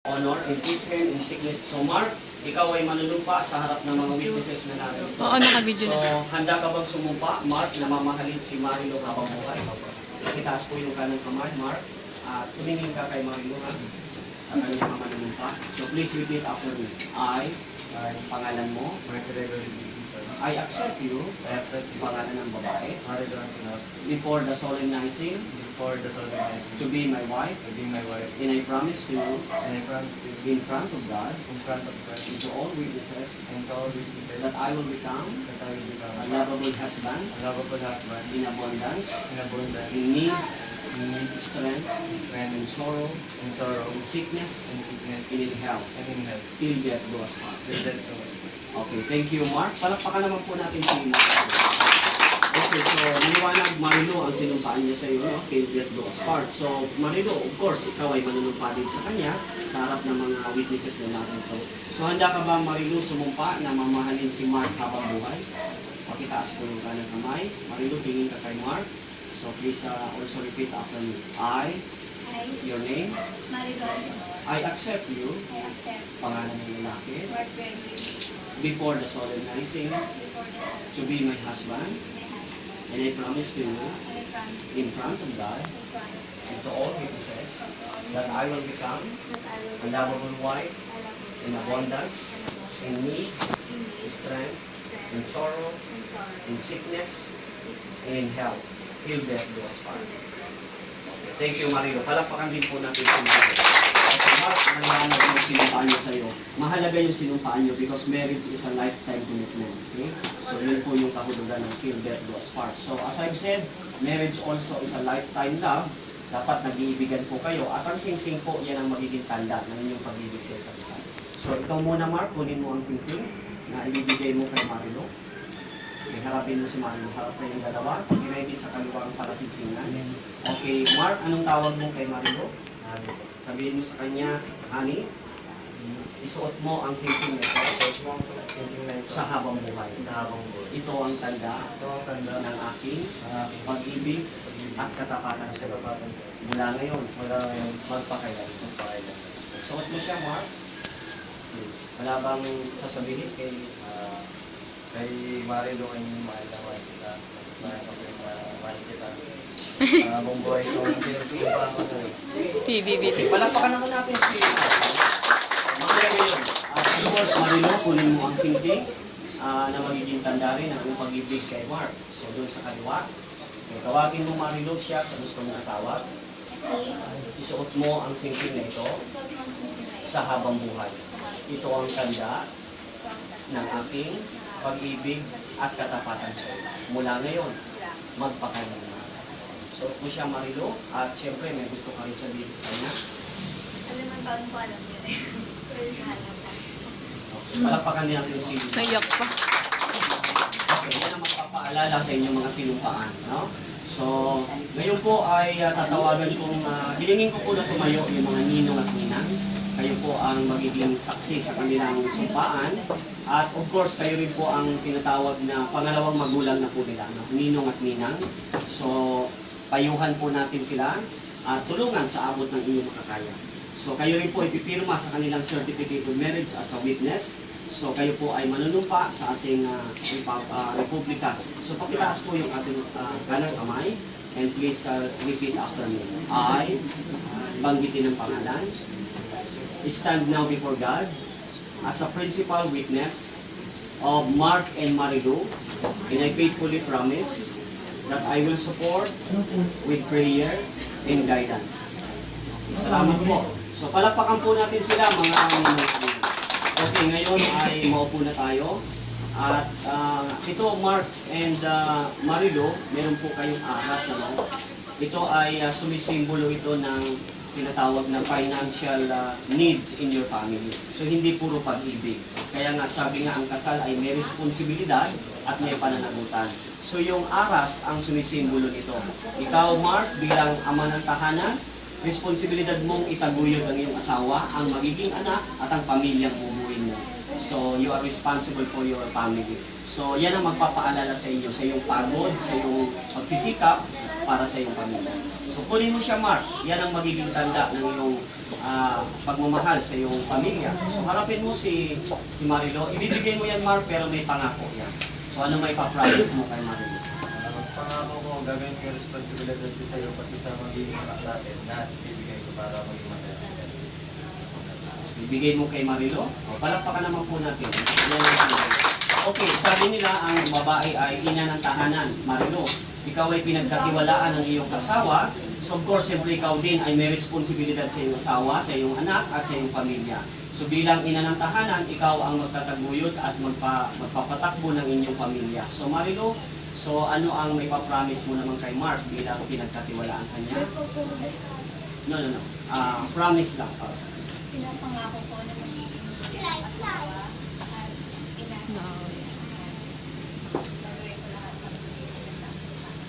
honor and keep him in sickness. So Mark, ikaw ay manunumpa sa harap ng mga witnesses na natin. Oo, naka-video So, na. handa ka bang sumumpa, Mark, na mamahalin si Marilo habang buhay? Itaas po yung kanang kamay, Mark. At tumingin ka kay Marilo ha, sa kanyang manunumpa. So, please repeat after me. I, pangalan mo, I accept you, pangalan ng babae, before the solemnizing, to be my wife, and I promise to, in front of God, and to all witnesses, that I will become a lovable husband, in abundance, in need, strength, and sorrow, in sickness, and in health, till death do us part. Okay, thank you, Mark. Palakpakan naman po natin si Mark. Okay, so maliwanag, Marilo, ang sinumpaan niya sa iyo, no? Till death do us part. So, Marilo, of course, ikaw ay manunumpa din sa kanya sa harap ng mga witnesses na natin ito. So, handa ka ba, Marilo, sumumpa na mamahalin si Mark habang buhay? Pakitaas po yung kanang kamay. Marilo, tingin ka kay Mark. So, please also repeat after me. I, your name, I accept you, pangalan ng lalaki, before the solemnizing, to be my husband, and I promise to you, in front of God, and to all witnesses, that I will become a lovable wife, in abundance, in need, strength, in sorrow, in sickness, and in health, till death do us part. Okay, thank you, Marilo. Palakpakan din po natin si Marilo. Mark, nalaman yung sinumpaan niyo sa iyo. Mahalaga yung sinumpaan niyo because marriage is a lifetime commitment. Okay? So, yun po yung kahulugan ng till death do us part. So, as I've said, marriage also is a lifetime love. Dapat nag-iibigan po kayo. At ang sing-sing po, yan ang magiging tanda ng inyong pag-ibig sa isa't isa. So, ikaw muna, Mark, kunin mo ang sing-sing na ibibigay mo kay Marilo. Okay, harapin mo si Marilo. Harap na yung dalawa. I-ready sa kaliwang para sing-singan. Okay, Mark, anong tawag mo kay Marilo? Sabihin mo sa kanya, honey, isuot mo ang singsing na ito sa habang buhay. Ito ang tanda ng aking pag-ibig at katapatan sa iyo. Mula ngayon, magpakailan. Isuot mo siya, Mark. Wala bang sasabihin kay Marilo ay mahal kita. Mahal kita. Habang buhay ko, sinusupa ako sa iyo. PBBT. Palakpakan naman natin si Mahalaga yun. Of course, Marilo, kunin mo ang singsing na magiging tanda rin ang pag-ibig kay Mark. So, doon sa kaliwa, tawagin mo Marilo siya sa gusto mong tawag. Isuot mo ang singsing na ito sa habang buhay. Ito ang tanda ng aking pag-ibig at katapatan sa iyo. Mula ngayon, magpakailan na. So, po siya Marilo, at syempre may gusto ka rin sabihin sa kanya. Alam ko alam yun eh. Okay, palakpakan niya natin si... Naiyak pa. Okay, yan ang magpapaalala sa inyong mga sinumpaan. No? So, ngayon po ay tatawagan kong, hilingin ko po na tumayo yung mga ninong at ninang. Kayo po ang magiging saksi sa kanilang sumpaan. At of course, kayo rin po ang tinatawag na pangalawang magulang na po nila, no? Ninong at ninang. So, payuhan po natin sila at tulungan sa abot ng inyong makakaya. So, kayo rin po ipipirma sa kanilang certificate of marriage as a witness. So, kayo po ay manunumpa sa ating republika. So, pakitaas po yung ating kanang kamay. And please repeat after me. I, banggitin ang pangalan, stand now before God as a principal witness of Mark and Marilo, and I faithfully promise that I will support with prayer and guidance. Salamat po. So, palakpakan po natin sila, mga okay, ngayon ay maupo na tayo. At ito, Mark and Marilo, meron po kayong aras. Ano? Ito ay sumisimbolo ito ng tinatawag na financial needs in your family. So, hindi puro pag-ibig. Kaya nga, sabi nga, ang kasal ay may responsibilidad at may pananagutan. So, yung aras ang sumisimbolo nito. Ikaw, Mark, bilang ama ng tahanan, responsibilidad mong itaguyod ang iyong asawa, ang magiging anak, at ang pamilyang bubuin mo. So, you are responsible for your family. So, yan ang magpapaalala sa iyo, sa iyong pagod, sa iyong pagsisikap para sa iyong pamilya. So, kunin mo siya, Mark. Yan ang magiging tanda ng iyong pagmamahal sa iyong pamilya. So harapin mo si Marilo. Ibibigay mo yan, Mark, pero may pangako yan. So ano may pa-promise mo kay Marilo? Pangako ko, gagawin ko yung responsibilidad ko sa iyo, pati sa magiging anak natin, lahat ibibigay ko para maging masaya. Ibigay mo kay Marilo? O, palakpakan naman po natin. Yan ang sinabi. Okay, sabi nila ang babae ay ina ng tahanan. Marilo, ikaw ay pinagkatiwalaan ng iyong asawa. So of course, siyempre ikaw din ay may responsibilidad sa iyong asawa, sa iyong anak, at sa iyong pamilya. So bilang ina ng tahanan, ikaw ang magtataguyod at magpapatakbo ng inyong pamilya. So Marilo, so ano ang may papromise mo naman kay Mark bilang pinagkatiwalaan kanya? No. Promise lang para sa kanya. Pinapangako ko na magiging asawa at ina sa gagawin ko lahat para magiging kasama.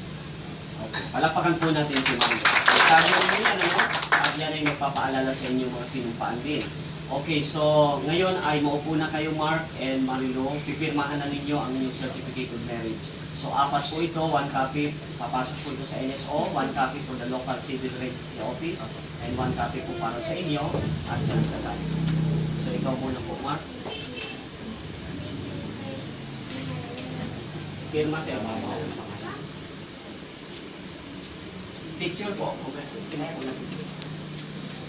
Okay. Palakpakan po natin si Marilo. Sabi mo yan, ano? At yan ay magpapaalala sa inyong mga sinumpaan din. Okay, so ngayon ay maupo na kayo, Mark and Marilo. Pipirmahan na ninyo ang inyong certificate of marriage. So 4 po ito, 1 copy, papasok po ito sa NSO, 1 copy for the local civil registry office, and 1 copy po para sa inyo at sa nagkasal. So ikaw muna po, Mark. Pirma sa mama. Picture po. Okay, sino po natin?